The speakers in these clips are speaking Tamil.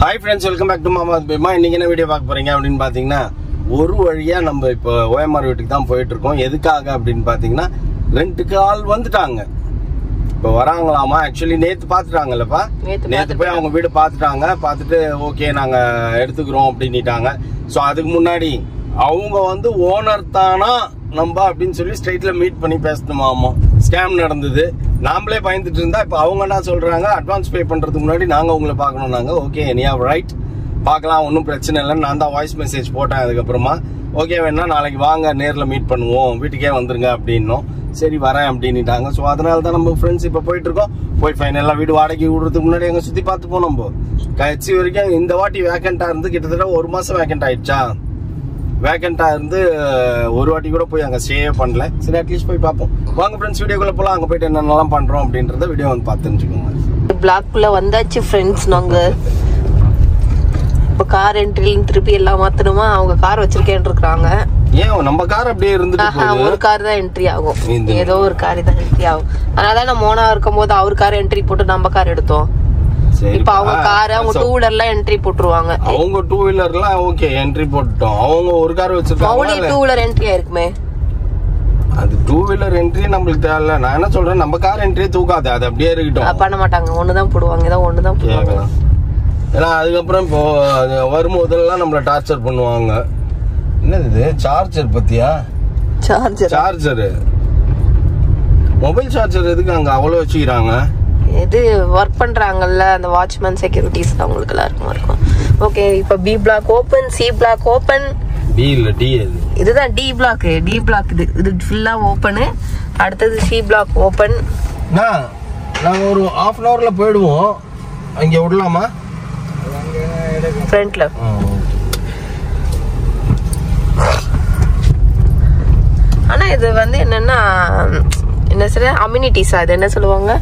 Hi friends, welcome back to Mama's Bima. இன்னைக்கு என்ன வீடியோ பார்க்க போறீங்க அப்படின்னு பாத்தீங்கன்னா, ஒரு வழியா நம்ம இப்போ ஓஎம்ஆர் வீட்டுக்கு தான் போயிட்டு இருக்கோம். எதுக்காக அப்படின்னு பாத்தீங்கன்னா, ரெண்டுக்கு ஆள் வந்துட்டாங்க. இப்போ வராங்களாமா. ஆக்சுவலி நேத்து பாத்துட்டாங்கல்லப்பா. நேத்து போய் அவங்க வீடு பாத்துட்டாங்க. பார்த்துட்டு ஓகே நாங்க எடுத்துக்கிறோம் அப்படின்னுட்டாங்க. ஸோ அதுக்கு முன்னாடி அவங்க வந்து ஓனர் தானா நம்ம அப்படின்னு சொல்லி ஸ்ட்ரெயிட்ல மீட் பண்ணி பேசணுமாமா. ஸ்கேம் நடந்தது. நாமளே பயந்துட்டு இருந்தா இப்போ அவங்க என்ன சொல்றாங்க, அட்வான்ஸ் பே பண்றதுக்கு முன்னாடி நாங்க உங்களை பார்க்கணும். நாங்க ஓகே நீ ரைட் பார்க்கலாம், ஒன்றும் பிரச்சனை இல்லைன்னு நான் தான் வாய்ஸ் மெசேஜ் போட்டேன். அதுக்கப்புறமா ஓகே வேணா நாளைக்கு வாங்க நேரில் மீட் பண்ணுவோம், வீட்டுக்கே வந்துருங்க அப்படின்னும். சரி வரேன் அப்படின்னுட்டாங்க. ஸோ அதனால தான் நம்ம ஃப்ரெண்ட்ஸ் இப்போ போயிட்டு இருக்கோம். போய் ஃபைனலாக வீடு வாடகை விடுறதுக்கு முன்னாடி எங்க சுற்றி பார்த்துப்போம். நம்ம கட்சி வரைக்கும் இந்த வாட்டி வேக்கண்டா இருந்து கிட்டத்தட்ட ஒரு மாசம் வேக்கண்ட் ஆயிடுச்சா. வேக்கண்டா இருந்து ஒரு வாட்டி கூட போய் அங்கே ஸ்டே பண்ணல. சரி அட்லீஸ்ட் போய் பார்ப்போம். வாங்க ஃப்ரெண்ட்ஸ் வீடியோக்குள்ள போகலாம். அங்கே போயிட்டு என்னென்னலாம் பண்றோம் அப்படின்றத வீடியோ வந்து பார்த்து தெரிஞ்சுக்கோங்க. பிளாக்குள்ள வந்தாச்சு ஃப்ரெண்ட்ஸ். நாங்க இப்போ கார் என்ட்ரில திருப்பி எல்லாம் மாத்தணுமா. அவங்க கார் வச்சிருக்கேன்னு இருக்காங்க. ஏன் நம்ம கார் அப்படியே இருந்துட்டு ஒரு கார் தான் என்ட்ரி ஆகும், ஏதோ ஒரு கார் தான் என்ட்ரி ஆகும். அதனால நம்ம மோனா இருக்கும் போது அவர் கார் என்ட்ரி போட்டு நம்ம கார் எடுத்தோம். இப்ப அவங்க கார் அவங்க டூ வீலர்லாம் என்ட்ரி போட்டுருவாங்க. அவங்க டூ வீலர்லாம் ஓகே என்ட்ரி போட்டுட்டோம். அவங்க ஒரு கார் வச்சிருக்காங்க. டூ வீலர் என்ட்ரி ஆயிருக்குமே. அது டூ வீலர் என்ட்ரி நம்மளுக்கு தேவையில்ல. நான் என்ன சொல்றேன், நம்ம கார் என்ட்ரியே தூக்காது, அது அப்படியே இருக்கட்டும். பண்ண மாட்டாங்க, ஒண்ணுதான் போடுவாங்க. ஏதோ ஒண்ணுதான் போடுவாங்க. ஏன்னா அதுக்கப்புறம் இப்போ வரும்போதெல்லாம் நம்மள டார்ச்சர் பண்ணுவாங்க. என்னது இது சார்ஜர் பத்தியா? சார்ஜர் மொபைல் சார்ஜர் எதுக்கு அங்க அவ்வளவு வச்சுக்கிறாங்க? இது ஒர்க் பண்றாங்கல்ல அந்த வாட்ச்மேன் செக்யூரிட்டிஸ் அவங்களுக்கு எல்லாருக்கும் இருக்கும். ஓகே இப்போ B block open, C block open. B இல்ல டி. இதுதான் டி பிளாக். டி பிளாக் இது ஃபுல்லா ஓபன். அடுத்தது சி பிளாக் ஓபன். நாங்க ஒரு half an hourல போய்டுவோம். அங்க விடலாமா? ஃப்ரண்ட்ல. ஆனா இது வந்து என்னன்னா என்ன சொல்ற அம்யூனிட்டிஸா, இது என்ன சொல்லுவாங்க,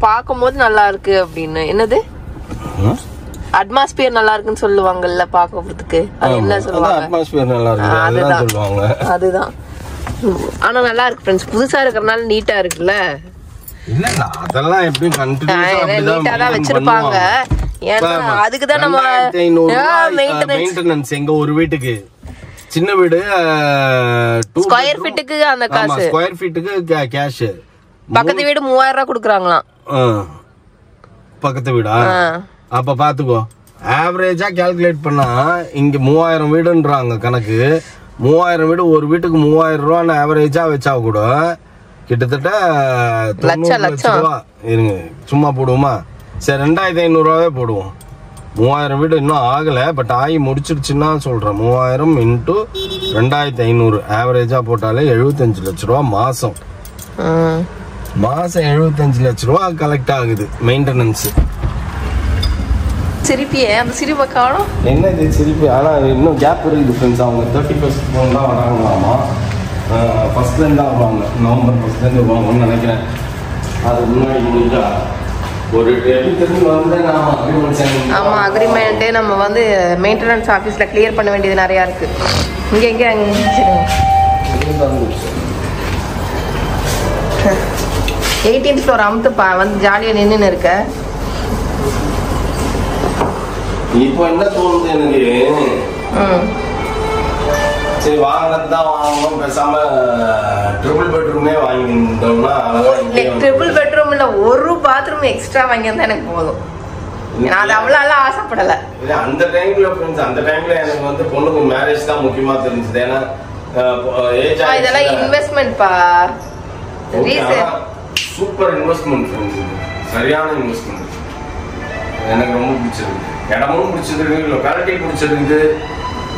பாக்கும்போது நல்லா இருக்கு அப்படின்னு. என்னது அட்மாஸ்பியர் நல்லா இருக்குன்னு சொல்லுவாங்கல்ல பாக்குறதுக்கு. அது என்ன சொல்லுவாங்க? அட்மாஸ்பியர் நல்லா இருக்கு அதுதான் சொல்லுவாங்க. அதுதான். ஆனா நல்லா இருக்கு ஃப்ரெண்ட்ஸ், புதுசா இருக்கறனால நீட்டா இருக்குல்ல. இல்ல அதெல்லாம் எப்படி கண்டினியூஸா நீட்டா தான் வச்சிருப்பாங்க. ஏன்னா அதுக்கு தான் நம்ம மெயின்டெனன்ஸ். எங்க ஒரு வீட்டுக்கு சின்ன வீடு ஸ்கொயர் ஃபீட்டுக்கு அந்த காசு, ஸ்கொயர் ஃபீட்டுக்கு கேஷ். பக்கத்து வீடு 3000 ரூபாய் கொடுக்குறாங்களாம். பக்கத்து வீடா? அப்ப பாத்துக்கோ, ஆவரேஜா கால்குலேட் பண்ணா இங்க 3000 வீடுன்றாங்க கணக்கு. 3000 வீடு, ஒரு வீட்டுக்கு 3000 ரூபான்னு ஆவரேஜா வச்சா கூட கிட்டத்தட்ட லட்சம் ரூபா. இருங்க சும்மா போடுவோமா? சரி 2500 ரூபாவே போடுவோம். 3000 வீடு இன்னும் ஆகல, பட் ஆகி முடிச்சிருச்சுன்னா சொல்றேன். 3000 இன்டூ 2500 ஆவரேஜா போட்டாலே 75 லட்சம் ரூபா மாசம். மாசம் 75 லட்சம் ரூபா கலெக்ட் ஆகுது மெயின்டெனன்ஸ். சிரிப்பியே அந்த சிரிப்பை காணும். என்ன இது சிரிப்பு? ஆனா இன்னும் கேப் இருக்குது ஃப்ரெண்ட்ஸ். அவங்க 31st தான் வராங்களாமா. ஃபர்ஸ்ட்லேருந்து தான் வருவாங்க. நவம்பர் 1st வருவாங்கன்னு நினைக்கிறேன். அது முன்னாடி முடிஞ்சா ஒரு ஆமா அக்ரிமெண்ட் நம்ம வந்து மெயின்டெனன்ஸ் ஆஃபீஸ்ல கிளியர் பண்ண வேண்டியது நிறைய இருக்கு. இங்க 18th ஃப்ளோர் அமுத்துப்பா, வந்து ஜாலியா நின்னு இருக்க. இப்போ என்ன தோணுது எனக்கு, சரி வாங்கினதுதான் வாங்கணும், பேசாம ட்ரிபிள் பெட்ரூமே வாங்கிட்டோம்னா. ட்ரிபிள் பெட்ரூம் இல்ல, ஒரு பாத்ரூம் எக்ஸ்ட்ரா வாங்கியிருந்தா எனக்கு போதும். நான் அது அவ்வளவு ஆசைப்படல. அந்த டைம்ல அந்த டைம்ல எனக்கு வந்து பொண்ணுக்கு மேரேஜ் தான் முக்கியமா தெரிஞ்சது. ஏன்னா இதெல்லாம் இன்வெஸ்ட்மெண்ட் பா. சூப்பர் இன்வெஸ்ட்மெண்ட் ஃப்ரெண்ட்ஸ், சரியான இன்வெஸ்ட்மெண்ட். எனக்கு ரொம்ப பிடிச்சிருக்கு. இடமும் பிடிச்சிருக்கு, லொக்காலிட்டி பிடிச்சிருக்கு.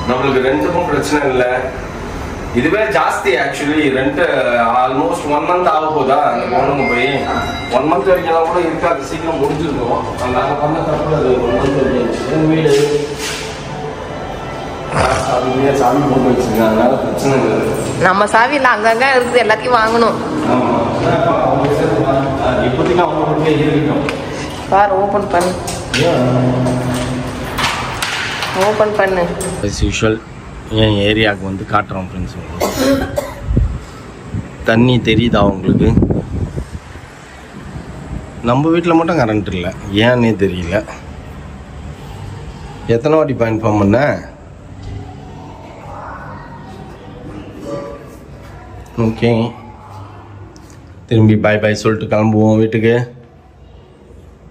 நம்மளுக்கு ரெண்டுக்கும் பிரச்சனை இல்லை. இதுவே ஜாஸ்தி ஆக்சுவலி. ரெண்ட் ஆல்மோஸ்ட் 1 month ஆக போதா அந்த பொண்ணுங்க போய். 1 month வரைக்கும் கூட இருக்காது, சீக்கிரம் முடிஞ்சிருக்கும். நாங்க பண்ண தப்பு அது 1 month வரைக்கும். வீடு அதுவே சாமி போட்டு வச்சிருக்காங்க, அதனால பிரச்சனை இல்லை. நம்ம சாவியில் அங்கங்க இருக்குது, எல்லாத்தையும் வாங்கணும். ஆமா இப்போதைக்கு அவங்க இருக்கட்டும். பார் ஓபன் பண்ணு, ஓபன் பண்ணு. as usual என் ஏரியாவுக்கு வந்து காட்டுறோம் ஃப்ரெண்ட்ஸ். தண்ணி தெரியுதா உங்களுக்கு? நம்ம வீட்டில் மட்டும் கரண்ட் இல்லை, ஏன்னே தெரியல. எத்தனை வாட்டி இன்ஃபார்ம் பண்ண? ஓகே, திரும்பி பாய் பாய் சொல்லிட்டு கிளம்புவோம் வீட்டுக்கு.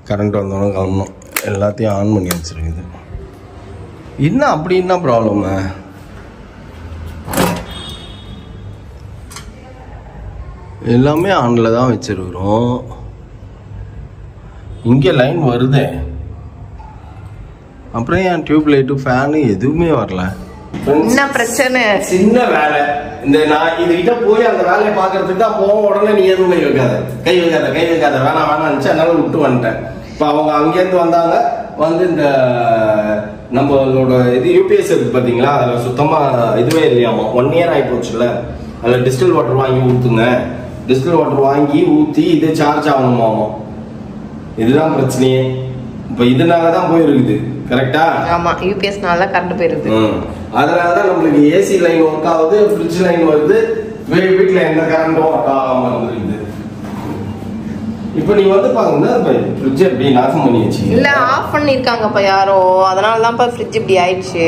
கரண்ட் வந்தோடனே கிளம்பணும். எல்லாத்தையும் ஆன் பண்ணி வச்சுருக்குது. என்ன அப்படி என்ன ப்ராப்ளமு? எல்லாமே ஆனில் தான் வச்சுருக்குறோம். இங்கே லைன் வருதே, அப்புறம் என் டியூப் லைட்டு ஃபேனு எதுவுமே வரல. என்ன பிரச்சனை? சின்ன வேலை. இந்த நான் இதுகிட்ட போய் அந்த வேலையை பார்க்கறதுக்கு தான் போவோம். உடனே நீ எதுவும் கை வைக்காத வேணாம் வேணாம்னுச்சு. அதனால விட்டு வந்துட்டேன். இப்போ அவங்க அங்கேருந்து வந்தாங்க. வந்து இந்த நம்மளோட இது யூபிஎஸ் இருக்கு பார்த்தீங்களா, அதில் சுத்தமாக இதுவே இல்லையாமா. 1 இயர் ஆகி போச்சுல்ல. அதில் டிஸ்டில் வாட்டர் வாங்கி ஊற்றுங்க. டிஸ்டில் வாட்டர் வாங்கி ஊற்றி இது சார்ஜ் ஆகணுமாமா. இதுதான் பிரச்சனையே. இப்போ இதனால தான் போயிருக்குது. கரெக்டா? ஆமா, யூபிஎஸ்னால கரண்ட் போயிருது. அதனால தான் நம்மளுக்கு ஏசி லைன் ஒர்க் ஆகுது, ஃப்ரிட்ஜ் லைன் வருது, வீட்டுல எந்த கரண்டும் ஒர்க் ஆகாம இருக்குது. இப்போ நீ வந்து பாருங்க, ஃப்ரிட்ஜ் எப்படி நாசம் பண்ணி வச்சு இல்ல ஆஃப் பண்ணிருக்காங்கப்பா யாரோ, அதனால தான்ப்பா ஃப்ரிட்ஜ் இப்படி ஆயிடுச்சு.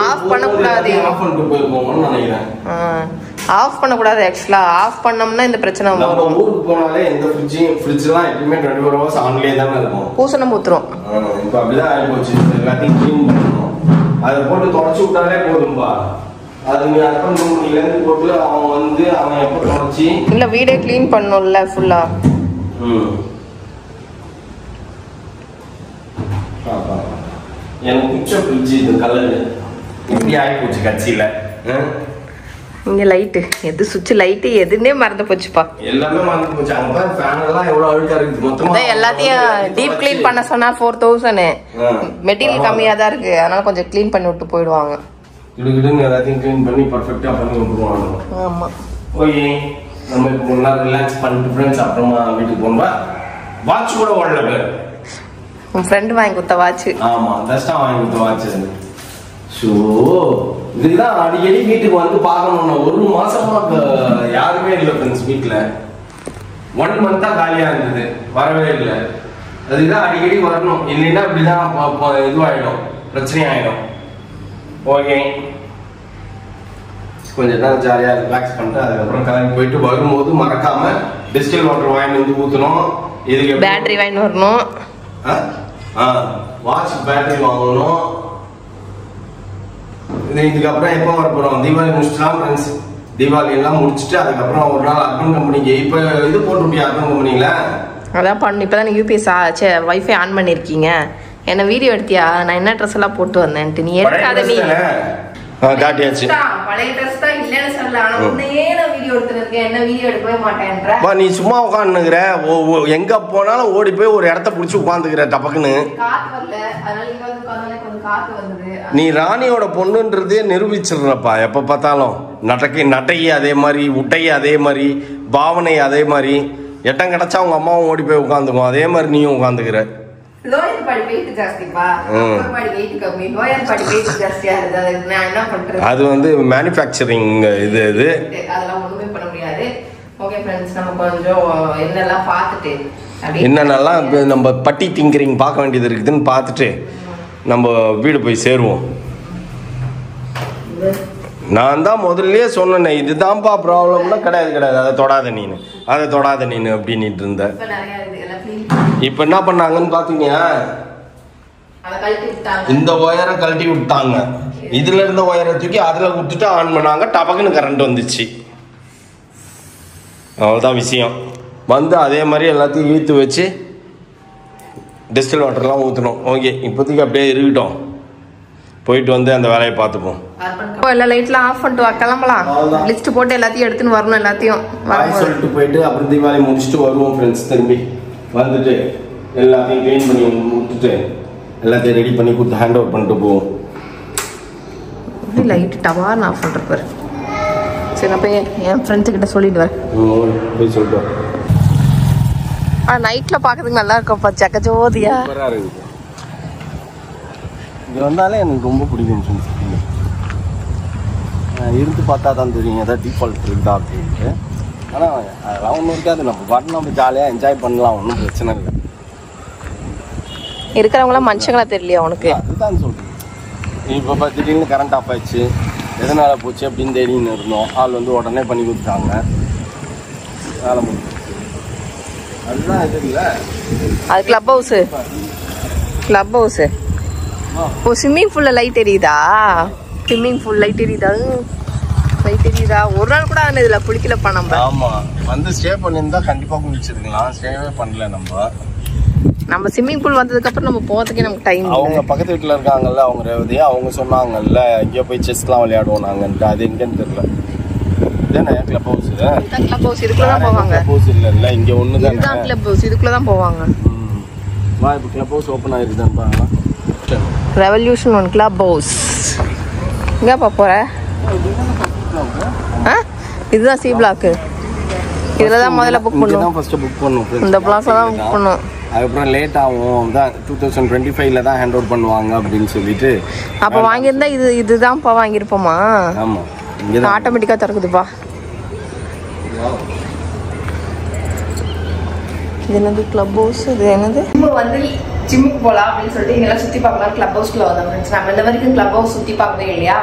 ஆஃப் பண்ண கூடாது. ஆஃப் பண்ணிட்டு போயிருக்கோம்னு நினைக்கிறேன். ஆஃப் பண்ண கூடாது. ஆக்சுவலா ஆஃப் பண்ணோம்னா இந்த பிரச்சனை வரும். நம்ம ஊருக்கு போனாலே எந்த ஃப்ரிட்ஜ்லாம் எப்பவுமே 24 hours ஆன்லயே தானே இருக்கும். பூசணம் ஊத்துறோம். இப்போ அப்படிதான் ஆகி போச்சு. எல்லாத்தையும் க்ளீன் பண்ணணும். அதை போட்டு தொடச்சு விட்டாலே போதும்பா. அது நீ அர்ப்பன் கம்பெனிலேருந்து போட்டு அவன் வந்து அவன் எப்போ தொடச்சி இல்ல வீடே க்ளீன் பண்ணணும்ல ஃபுல்லா. எனக்கு பிடிச்ச ஃப்ரிட்ஜ் இது. கலர் இப்படி ஆகி போச்சு கட்சியில. இங்க லைட் எது சுவிட்ச் லைட் எதுன்னே மறந்து போச்சுப்பா. எல்லாமே மறந்து போச்சு. அங்க பாரு ஃபேன் எல்லாம் எவ்வளவு அழுக்கா இருக்கு. மொத்தமா எல்லாத்தையும் டீப் க்ளீன் பண்ண சொன்னா 4000. மெட்டீரியல் கம்மியா தான் இருக்கு. அதனால கொஞ்சம் க்ளீன் பண்ணி விட்டு போயிடுவாங்க. கிடுகிடுன்னு எல்லாத்தையும் க்ளீன் பண்ணி பர்ஃபெக்ட்டா பண்ணி விட்டுருவாங்க. ஆமா. ஓகே, நம்ம இப்போ கொஞ்ச நேரம் ரிலாக்ஸ் பண்ணிட்டு ஃப்ரெண்ட்ஸ் அப்புறமா வீட்டுக்கு போனோம்னா வாட்ச் கூட ஓடல. உன் ஃப்ரெண்ட் வாங்கி கொடுத்த வாட்ச். ஆமா, தஸ்டா வாங்கி கொடுத்த வாட்ச். ஷோ, இதுதான் அடிக்கடி வீட்டுக்கு வந்து பார்க்கணும்னா 1 மாசமா யாருமே இல்லை ஃப்ரெண்ட்ஸ் வீட்டில். 1 month தான் காலியா இருந்தது, வரவே இல்லை. அதுதான் அடிக்கடி வரணும். இல்லைன்னா இப்படிதான் இதுவாயிடும், பிரச்சனை ஆயிடும். ஓகே, கொஞ்சம் நேரம் ஜாலியாக ரிலாக்ஸ் பண்ணிட்டு அதுக்கப்புறம் கிளம்பி போயிட்டு வரும்போது மறக்காம டிஸ்டில் வாட்டர் வாங்கி வந்து ஊற்றணும். இதுக்கு பேட்டரி வாங்கி வரணும். வாட்ச் பேட்டரி வாங்கணும். இதுக்கப்புறம் எப்போ வர போறோம்? தீபாவளி முடிச்சுலாம் ஃப்ரெண்ட்ஸ். தீபாவளி எல்லாம் முடிச்சுட்டு அதுக்கப்புறம் ஒரு நாள் அர்பன் கம்பெனிக்கு இப்போ இது போட்டு விட்டியா அர்பன் கம்பெனியில? அதான் பண்ணு. இப்போதான் யூபிஎஸ் வைஃபை ஆன் பண்ணிருக்கீங்க. என்ன வீடியோ எடுத்தியா? நான் என்ன ட்ரெஸ் எல்லாம் போட்டு வந்தேன்ட்டு. நீ எடுக்காத. நீ காட்டியாச்சு. பழைய ட்ரெஸ் தான் இல்லன்னு சொல்லல. ஆனா உன்னையே நான் வீடியோ எடுத்துருக்கேன். என்ன வீடியோ எடுக்கவே மாட்டேன்ற. நீ சும்மா உட்காந்துக்கிற. எங்க போனாலும் ஓடி போய் ஒரு இடத்த புடிச்சு உட்காந்துக்கிற டபக்குன்னு. காத்து வரல, அதனால இங்க வந்து உட்கார்ந்தாலே கொஞ்சம் காத்து வந்தது. நீ ராணியோட பொண்ணுன்றதே நிரூபிச்சிடுறப்பா. எப்ப பார்த்தாலும் நட்டையை அதே மாதிரி, உட்டையை அதே மாதிரி, பாவனை அதே மாதிரி. எட்டம் கிடைச்சா அவங்க அம்மாவும் ஓடி போய் உட்காந்துக்கும். அதே மாதிரி நீயும் உட்காந்துக்கிற. லோயர் பாடி வெயிட் ஜாஸ்திப்பா, அப்பர் பாடி வெயிட் கம்மி. லோயர் பாடி வெயிட் ஜாஸ்தியா இருக்கு. அதுக்கு நான் என்ன பண்றது? அது வந்து மேனுஃபேக்சரிங் இது அதெல்லாம் ஒண்ணுமே பண்ண முடியாது. ஓகே ஃப்ரெண்ட்ஸ், நம்ம கொஞ்சம் என்னெல்லாம் பார்த்துட்டு என்னென்னலாம் நம்ம பட்டி திங்கரிங் பார்க்க வேண்டியது இருக்குதுன்னு பார்த்துட்டு நம்ம வீடு போய் சேருவோம். நான் தான் முதல்லயே சொன்னேன், இதுதான்ப்பா ப்ராப்ளம்னா. கிடையாது அதை தொடாத நீனு அப்படின்ட்டு இருந்த. இப்ப என்ன பண்ணாங்கன்னு பாத்தீங்கன்னா, இந்த ஒயரை கழட்டி விட்டாங்க. இதுல இருந்த ஒயரை தூக்கி அதுல விட்டுட்டு ஆன் பண்ணாங்க. டபக்குன்னு கரண்ட் வந்துச்சு. அவ்வளவுதான் விஷயம். வந்து அதே மாதிரி எல்லாத்தையும் இழுத்து வச்சு டிஸ்டில் வாட்டர்லாம் ஊற்றணும். ஓகே, இப்போதைக்கு அப்படியே இருக்கட்டும். போயிட்டு வந்து அந்த வேலையை பார்த்துப்போம். எல்லா லைட்லாம் ஆஃப் பண்ணிட்டு கிளம்பலாம். லிஸ்ட் போட்டு எல்லாத்தையும் எடுத்துன்னு வரணும். எல்லாத்தையும் சொல்லிட்டு போயிட்டு அப்புறம் தீபாவளி முடிச்சுட்டு வருவோம் ஃப்ரெண்ட்ஸ். திரும்பி வந்துட்டு எல்லாத்தையும் க்ளீன் பண்ணி விட்டுட்டு எல்லாத்தையும் ரெடி பண்ணி கொடுத்து ஹேண்ட் ஓவர் பண்ணிட்டு போவோம். லைட் டவார்னு ஆஃப் பண்ணுறப்பாரு. சரி, நான் போய் என் ஃப்ரெண்ட்ஸு கிட்ட சொல்லிட்டு வரேன். போய் சொல்லிட்டு நைட்ல பாக்கிறதுக்கு நல்லா இருக்கும்ப்பா. ஜகஜோதியா இருக்குது. இங்கே வந்தாலே எனக்கு ரொம்ப பிடிக்கும் ஃப்ரெண்ட்ஸ். இருந்து பார்த்தா தான் தெரியும் ஏதாவது டிஃபால்ட் இருக்குதா அப்படின்ட்டு. ஆனால் அதெல்லாம் ஒன்றும் இருக்காது. நம்ம பாட்டு நம்ம ஜாலியாக என்ஜாய் பண்ணலாம். ஒன்றும் பிரச்சனை இல்லை. இருக்கிறவங்களாம் மனுஷங்களா தெரியலையா உனக்கு? அதுதான் சொல்கிறேன். இப்போ திடீர்னு கரண்ட் ஆஃப் ஆயிடுச்சு, எதனால் போச்சு அப்படின்னு தேடின்னு இருந்தோம். ஆள் வந்து உடனே பண்ணி கொடுத்தாங்க, வேலை முடியும். அதுதான் இது இல்லை, அது கிளப் ஹவுஸு. Club house. ஓ, ஸ்விம்மிங் பூலில் லைட் எரியுதா? ஸ்விம்மிங் பூல் லைட் எரியுதா? லைட் எரியுதா? ஒரு நாள் கூட ஆனால் இதில் குளிக்கலப்பா நம்ம. ஆமாம், வந்து ஸ்டே பண்ணியிருந்தா கண்டிப்பாக குளிச்சிருக்கலாம். ஸ்டேவே பண்ணல நம்ம ஸ்விம்மிங் பூல் வந்ததுக்கப்புறம் நம்ம போகிறதுக்கே நமக்கு டைம். அவங்க பக்கத்து வீட்டில் இருக்காங்கல்ல, அவங்க ரேவதி, அவங்க சொன்னாங்கல்ல எங்கேயோ போய் செஸ்லாம் விளையாடுவோம் நாங்கன்ட்டு. அது எங்கேன்னு தெரியல. இதானே கிளப் ஹவுஸ்? கிளப் ஹவுஸ் இதுக்குள்ள தான் போவாங்க. கிளப் ஹவுஸ் இல்லை, இங்கே ஒன்று தான் கிளப் ஹவுஸ், இதுக்குள்ள தான் போவாங்க. வா, இப்போ கிளப் ஹவுஸ் ஓப்பன் ஆகிருக்குதான்னு பாருங்க. Revolution 1 club house. எங்கேப்பா போகிற? இதுதான் சி பிளாக்கு. இதில் தான் முதல்ல புக் பண்ணுவோம். ஃபர்ஸ்ட் புக் பண்ணுவோம். இந்த பிளாஸை தான் புக் பண்ணுவோம். அதுக்கப்புறம் லேட் ஆகும் தான், 2025 தான் ஹேண்ட் ஓவர் பண்ணுவாங்க அப்படின்னு சொல்லிட்டு. அப்போ வாங்கியிருந்தா இதுதான்ப்பா வாங்கியிருப்போமா? ஆமாம், இங்கே ஆட்டோமேட்டிக்காக திறக்குதுப்பா. இது என்னது கிளப் ஹவுஸ்? இது என்னது? இப்போ வந்து ஜிம்முக்கு போகலாம் அப்படின்னு சொல்லிட்டு இங்கெல்லாம் சுற்றி பார்க்கலாம். கிளப் ஹவுஸ்க்குள்ள வந்தோம் ஃப்ரெண்ட்ஸ். நம்ம இந்த வரைக்கும் கிளப் ஹவுஸ் சுற்றி பார்க்கவே இல்லையா,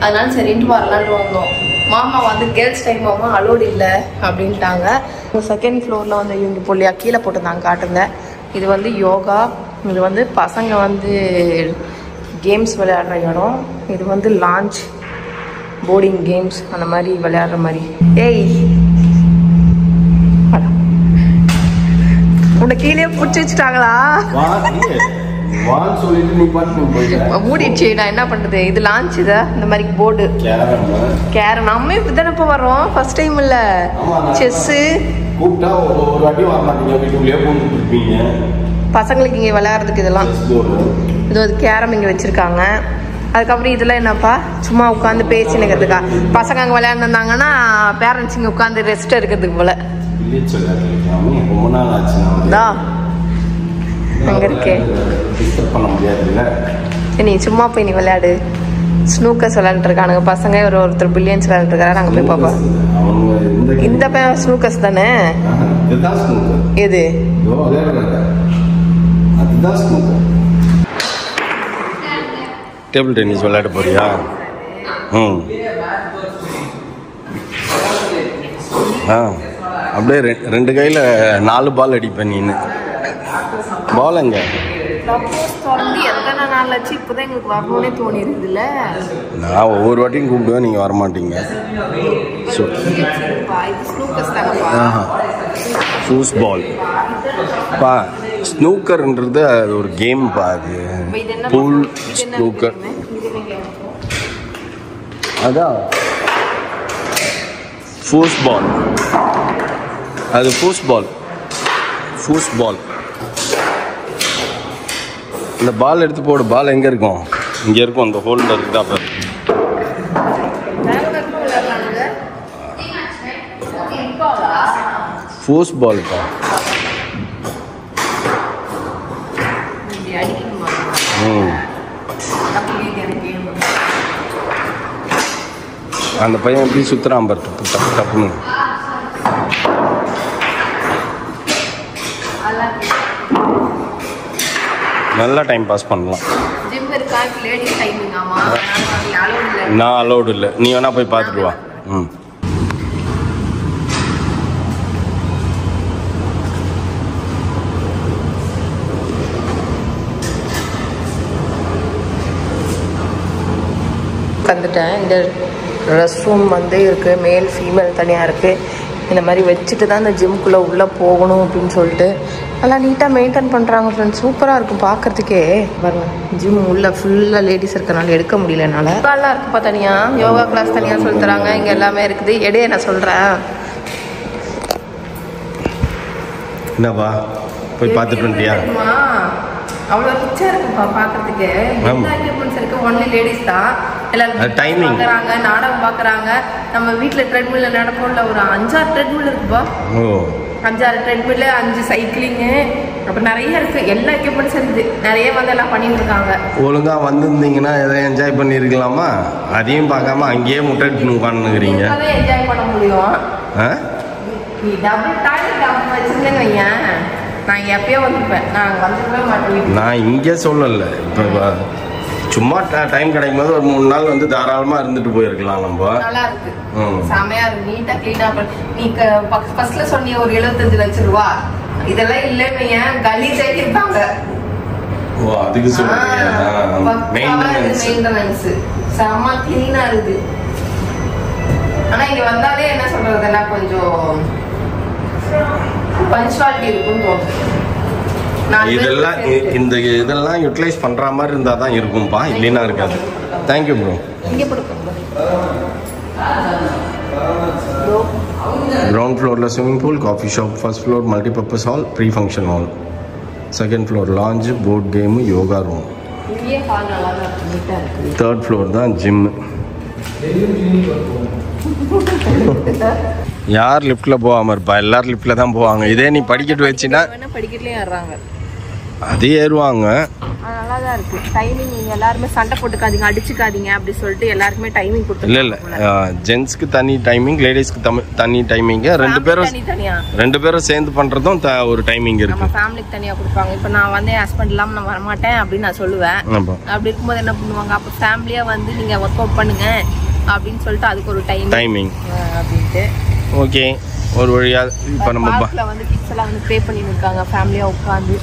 அதனால சரின்ட்டு வரலான்ட்டு வந்தோம். மாமா வந்து கேர்ள்ஸ் டைம் மாமா அலோடு இல்லை அப்படின்ட்டாங்க. செகண்ட் ஃப்ளோரில் வந்து இவங்க போலியா கீழே போட்டுருந்தாங்க காட்டுங்க. இது வந்து யோகா, இது வந்து பசங்க வந்து கேம்ஸ் விளையாடுற இடம். இது வந்து லான்ச் போர்டிங் கேம்ஸ் அந்த மாதிரி விளையாடுற மாதிரி. ஏய், உன்னை கீழே பிடிச்சி வச்சுட்டாங்களா? மூடிடுச்சு. நான் என்ன பண்றது? இது லான்ச் இதா இந்த மாதிரி போர்டு கேரம். நம்ம இப்படிதானே இப்போ வர்றோம், ஃபர்ஸ்ட் டைம் இல்ல. செஸ்ஸு பசங்களுக்கு இங்கே விளையாடுறதுக்கு இதெல்லாம். இது ஒரு கேரம் இங்கே வச்சிருக்காங்க. அதுக்கப்புறம் இதெல்லாம் என்னப்பா, சும்மா உட்காந்து பேசினுக்கிறதுக்கா. பசங்க அங்கே விளையாண்டுருந்தாங்கன்னா பேரண்ட்ஸ் இங்கே உட்காந்து ரெஸ்ட் எடுக்கிறதுக்கு போல. அங்கே இருக்கே, நீ சும்மா போய் நீ விளையாடு. ஸ்னூக்கர்ஸ் விளையாண்டுருக்கானுங்க பசங்க. ஒருத்தர் பில்லியன்ஸ் விளையாண்டுருக்காரு. நாங்கள் போய் பார்ப்போம். இந்த பையன் ஸ்னூக்கர்ஸ் தானே? எது? டேபிள் டென்னிஸ் விளையாட போறியா? அப்படியே ரெண்டு கையில் 4 பால் அடிப்பேன் நீ. பால் எங்க? நான் ஒவ்வொரு வாட்டியும் கூப்பிடுவேன், நீங்கள் வரமாட்டீங்க. ஃபூஸ் பால் பா. ஸ்னூக்கர்ன்றது அது ஒரு கேம் பா. அது பூல் ஸ்னூக்கர். அதான் ஃபூஸ் பால். அது ஃபூஸ் பால். ஃபூஸ் பால். இந்த பால் எடுத்து போடு. பால் எங்கே இருக்கும்? இங்கே இருக்கும், அந்த ஹோல்டர் இருக்குதா பாரு. ஃபூஸ் பால்ப்பா. அந்த பையன் எப்படி சுற்றுறான் பாரு, டப்பு டப்புன்னு. நல்லா டைம் பாஸ் பண்ணலாம். நான் அலோடு இல்லை, நீ வேணா போய் பார்த்துட்டு வா. வந்துட்டேன். இந்த ரெஸ்ட் ரூம் வந்து இருக்குது, மேல் ஃபீமேல் தனியாக இருக்குது. இந்த மாதிரி வச்சுட்டு தான் இந்த ஜிம்குள்ளே உள்ளே போகணும் அப்படின்னு சொல்லிட்டு நல்லா நீட்டாக மெயின்டைன் பண்ணுறாங்க ஃப்ரெண்ட்ஸ். சூப்பராக இருக்கும் பார்க்குறதுக்கே. பாருங்க, ஜிம் உள்ளே ஃபுல்லாக லேடிஸ் இருக்கிறனால எடுக்க முடியல என்னால். யோகாலாம் இருக்குப்பா தனியாக, யோகா கிளாஸ் தனியாக சொல்லி தராங்க. இங்கே எல்லாமே இருக்குது. எடையே நான் சொல்கிறேன். என்னப்பா போய் பார்த்துட்டு வந்துட்டியா? அவ்வளோ பிக்சர் இருக்குப்பா பார்க்கறதுக்கு. எல்லா எக்யூப்மெண்ட்ஸ் இருக்கு. ஒன்லி லேடிஸ் தான். எல்லாரும் பார்க்குறாங்க, நாடகம் பார்க்குறாங்க. நம்ம வீட்டில் ட்ரெட்மில்ல நடக்கும்ல, ஒரு 5-6 ட்ரெட்மில் இருக்குப்பா. 5-6 ட்ரெட்மில், 5 சைக்கிளிங்கு, அப்புறம் நிறைய இருக்கு. எல்லா எக்யூப்மெண்ட்ஸ் இருக்குது. நிறைய வந்து எல்லாம் பண்ணிட்டு இருக்காங்க. ஒழுங்காக வந்திருந்தீங்கன்னா எதாவது என்ஜாய் பண்ணியிருக்கலாமா? அதையும் பார்க்காம அங்கேயே முட்டை உட்காந்துக்கிறீங்க. என்ஜாய் பண்ண முடியும். நீ டபுள் டாய்லெட் வச்சிருந்தேன்னு வையேன், நான் எப்பயோ வந்துருப்பேன். நான் வந்துருவே மாட்டேன். நான் இங்கே சொல்லலை. இப்போ சும்மா டைம் கிடைக்கும் போது ஒரு 3 நாள் வந்து தாராளமா இருந்துட்டு போயிருக்கலாம் நம்ம. நல்லா இருக்கு, செமையா இருக்கு, நீட்டா கிளீனா. நீ ஃபர்ஸ்ட்ல சொன்னிய ஒரு 75 லட்சம் ரூபா, இதெல்லாம் இல்லைன்னு கலி சைடு இருப்பாங்க. ஓ அதுக்கு சொல்றீங்க. மெயின்டெனன்ஸ் செம்ம கிளீனா இருக்கு. ஆனா இங்க வந்தாலே என்ன சொல்றதுன்னா கொஞ்சம் பஞ்சுவாலிட்டி இருக்குன்னு தோணுது. இதெல்லாம் இந்த இதெல்லாம் யூட்டிலைஸ் பண்ற மாதிரி இருந்தா தான் இருக்கும்பா, இல்லைன்னா இருக்காது. Thank you bro. கிரவுண்ட் ஃப்ளோர்ல swimming pool, coffee shop, first floor multipurpose hall, pre function hall, second floor lounge, board game, yoga room, third floor தான் ஜிம். யார் லிஃப்ட்ல போகாம இருப்பா? எல்லாரும் லிஃப்ட்ல தான் போவாங்க. இதே நீ படிக்கட்டு வச்சினா படிக்கட்டுலயே ஏறுறாங்க, அதே ஏறுவாங்க. நல்லா தான் இருக்கு. டைமிங் எல்லாருமே சண்டை போட்டுக்காதீங்க, அடிச்சுக்காதீங்க அப்படி சொல்லிட்டு எல்லாருக்குமே டைமிங் கொடுத்து. இல்ல ஜென்ஸ்க்கு தனி டைமிங், லேடிஸ்க்கு தனி டைமிங். ரெண்டு பேரும் சேர்ந்து பண்றதும் ஒரு டைமிங் இருக்கு. நம்ம ஃபேமிலிக்கு தனியா கொடுப்பாங்க. இப்போ நான் வந்து ஹஸ்பண்ட் இல்லாம நான் வரமாட்டேன் அப்படின்னு நான் சொல்லுவேன். அப்படி இருக்கும்போது என்ன பண்ணுவாங்க, அப்போ ஃபேமிலியா வந்து நீங்க ஒர்க் அவுட் பண்ணுங்க அப்படின்னு சொல்லிட்டு அதுக்கு ஒரு டைமிங் அப்படின்ட்டு. ஓகே, ஒரு வழியா இப்போ நம்ம பார்க்ல வந்து கிட்ஸ் எல்லாம் வந்து ப்ளே பண்ணிட்டு இருக்காங்க ஃபேமிலியா உட்கார்ந்து.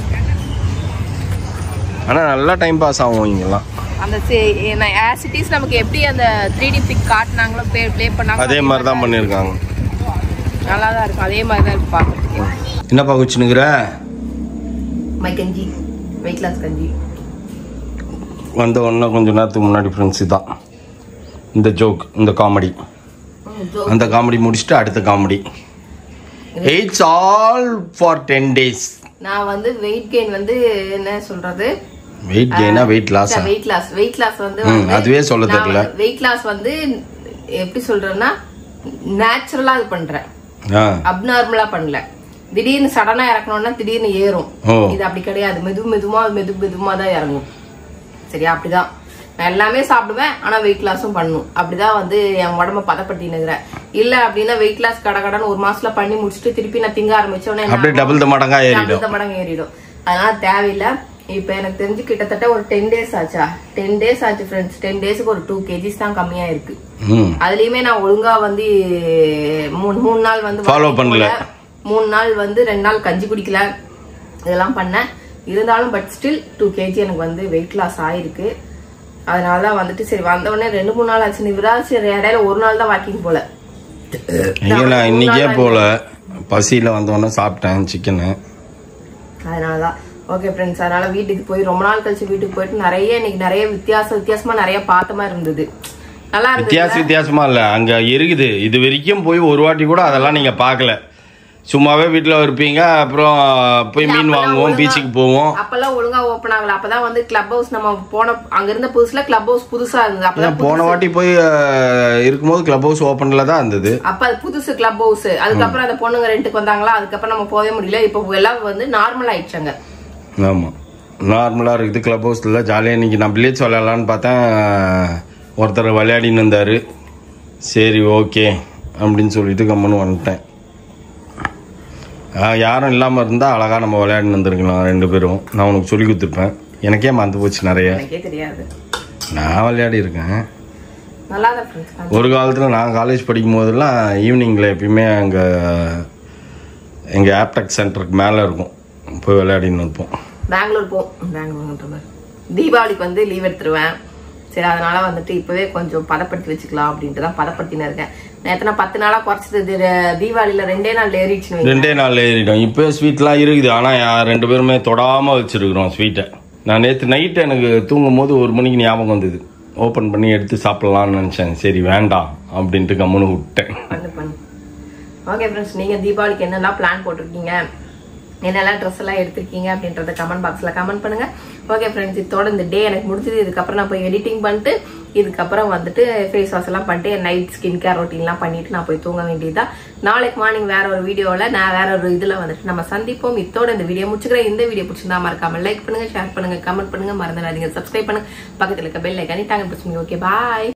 ஆனா நல்லா டைம் பாஸ் ஆகும் இங்கெல்லாம். அந்த ஆஸ் இட் இஸ் நமக்கு எப்படி அந்த 3D பிக் காட்டினாங்களோ ப்ளே பண்ணாங்க, அதே மாதிரி தான் பண்ணிருக்காங்க. நல்லா தான் இருக்கு, அதே மாதிரி தான் இருக்கு பார்க்கறதுக்கு. என்னப்பா குச்சினுக்குற? மை கஞ்சி, வெயிட் லாஸ் கஞ்சி. வந்த ஒன்று கொஞ்ச நேரத்துக்கு முன்னாடி ஃப்ரெண்ட்ஸ் தான் இந்த ஜோக், இந்த காமெடி, அந்த காமெடி முடிச்சுட்டு அடுத்த comedy. It's all for 10 days. நான் வந்து வெயிட் கெயின் வந்து என்ன சொல்றது, வெயிட் கெயினா வெயிட் லாஸ் வந்து அதுவே சொல்ல தெரியல. வெயிட் லாஸ் வந்து எப்படி சொல்றேன்னா நேச்சுரலா இது பண்றேன், அப்நார்மலா பண்ணல. திடீர்னு சடனா இறக்கணும்னா திடீர்னு ஏறும். இது அப்படி கிடையாது, மெதுமா தான் இறங்கும். சரியா? அப்படிதான் நான் எல்லாமே சாப்பிடுவேன், ஆனா வெயிட் லாஸும் பண்ணும். அப்படிதான் வந்து என் உடம்ப பதப்படுத்தினுக்கிறேன். இல்ல அப்படின்னா வெயிட் லாஸ் கடகடன்னு ஒரு மாசத்துல பண்ணி முடிச்சுட்டு திருப்பி நான் திங்க ஆரம்பிச்சோன்னே டபுள் மடங்கா ஏறிடும். அதனால தேவையில்லை. இப்ப எனக்கு தெரிஞ்சு கிட்டத்தட்ட ஒரு 10 days ஆச்சா, 10 days ஆச்சு ஃப்ரெண்ட்ஸ். 10 daysக்கு ஒரு 2 kgs தான் கம்மியா இருக்கு. அதுலயுமே நான் ஒழுங்கா வந்து 3 நாள் வந்து ஃபாலோ பண்ணல, 3 நாள் வந்து 2 நாள் கஞ்சி குடிக்கல, இதெல்லாம் பண்ணேன். இருந்தாலும் பட் ஸ்டில் 2 kg எனக்கு வந்து வெயிட் லாஸ் ஆயிருக்கு. அதனாலதான் வந்துட்டு சரி வந்த உடனே 2-3 நாள் ஆச்சு. இவராச்சு இடையில ஒரு நாள் தான் வாக்கிங் போல. இன்னைக்கே போல பசியில வந்தோடனே சாப்பிட்டேன் சிக்கனு. அதனாலதான் ஓகே ஃப்ரெண்ட்ஸ். அதனால வீட்டுக்கு போய் ரொம்ப நாள் கழிச்சு வீட்டுக்கு போயிட்டு இன்னைக்கு நிறைய வித்தியாசமா நிறைய பார்த்த மாதிரி இருந்தது. நல்லா இருந்தது. வித்தியாசமா இல்ல அங்க இருக்குது. இது வரைக்கும் போய் ஒரு வாட்டி கூட அதெல்லாம் நீங்க பாக்கல. சும்மாவே வீட்டுல இருப்பீங்க. அப்புறம் போய் மீன் வாங்குவோம், பீச்சுக்கு போவோம். அப்பெல்லாம் ஒழுங்கா ஓபன் ஆகல. அப்பதான் வந்து கிளப் ஹவுஸ் நம்ம போன அங்க இருந்த புதுசுல கிளப் ஹவுஸ் புதுசா இருந்தது. அப்பதான் போன வாட்டி போய் இருக்கும்போது கிளப் ஹவுஸ் ஓபன்ல தான் இருந்தது. அப்ப அது புதுசு கிளப் ஹவுஸ். அதுக்கப்புறம் அந்த பொண்ணுங்க ரெண்டுக்கு வந்தாங்களா, அதுக்கப்புறம் நம்ம போகவே முடியல. இப்போ எல்லாம் வந்து நார்மல் ஆயிடுச்சாங்க. ஆமா, நார்மலா இருக்குது கிளப் ஹவுஸ்ல. ஜாலியா இன்னைக்கு நான் பிளேட்ஸ் விளையாடலான்னு பார்த்தேன். ஒருத்தர் விளையாடின்னு இருந்தாரு. சரி ஓகே அப்படின்னு சொல்லிட்டு கம்முன்னு வந்துட்டேன். யாரும் இல்லாமல் இருந்தால் அழகாக நம்ம விளையாடின்னு வந்துருக்கலாம் 2 பேரும். நான் உனக்கு சொல்லி கொடுத்துருப்பேன். எனக்கே மறந்து போச்சு நிறைய. நான் விளையாடி இருக்கேன். ஒரு காலத்தில் நான் காலேஜ் படிக்கும் போதெல்லாம் ஈவினிங்கில் எப்பயுமே எங்கள் ஆப்டெக் சென்டருக்கு மேலே இருக்கும், போய் விளையாடின்னு இருப்போம். பெங்களூர் தீபாவளிக்கு வந்து லீவ் எடுத்துருவேன். சரி அதனால வந்துட்டு இப்பவே கொஞ்சம் பதப்படுத்தி வச்சுக்கலாம் அப்படின்ட்டு தான் பதப்படுத்தின இருக்கேன். நேற்று 10 நாளா குறைச்சது. தீபாவளியில 2 நாள் ஏறிடுச்சு. 2 நாள் ஏறிடும். இப்போ ஸ்வீட்லாம் இருக்குது. ஆனால் 2 பேருமே தொடாமல் வச்சிருக்கிறோம் ஸ்வீட்டை. நான் நேற்று நைட்டு எனக்கு தூங்கும் போது 1 மணிக்கு ஞாபகம் வந்தது. ஓப்பன் பண்ணி எடுத்து சாப்பிடலாம்னு நினச்சேன். சரி வேண்டாம் அப்படின்ட்டு கம்முன்னு விட்டேன். ஓகே ஃப்ரெண்ட்ஸ், நீங்க தீபாவளிக்கு என்னெல்லாம் பிளான் போட்டிருக்கீங்க, என்னெல்லாம் ட்ரெஸ் எல்லாம் எடுத்திருக்கீங்க அப்படின்றத கமெண்ட் பாக்ஸ்ல கமெண்ட் பண்ணுங்க. ஓகே ஃப்ரெண்ட்ஸ், இதோட இந்த டே எனக்கு முடிஞ்சது. இதுக்கப்புறம் நான் போய் எடிட்டிங் பண்ணிட்டு இதுக்கப்புறம் வந்துட்டு ஃபேஸ் வாஷ் எல்லாம் பண்ணிட்டு நைட் ஸ்கின் கேர் ரொட்டீன்லாம் பண்ணிட்டு நான் போய் தூங்க வேண்டியதுதான். நாளைக்கு மார்னிங் வேற ஒரு வீடியோல நான் வேற ஒரு இதுல வந்துட்டு நம்ம சந்திப்போம். இதோட இந்த வீடியோ முடிச்சுக்கிறேன். இந்த வீடியோ பிடிச்சிருந்தா மறக்காம லைக் பண்ணுங்க, ஷேர் பண்ணுங்க, கமெண்ட் பண்ணுங்க, மறந்துடாதீங்க சப்ஸ்கிரைப் பண்ணுங்க, பக்கத்துல இருக்க பெல் ஐக்கானே டாங்க பிரச்சனை. Okay bye.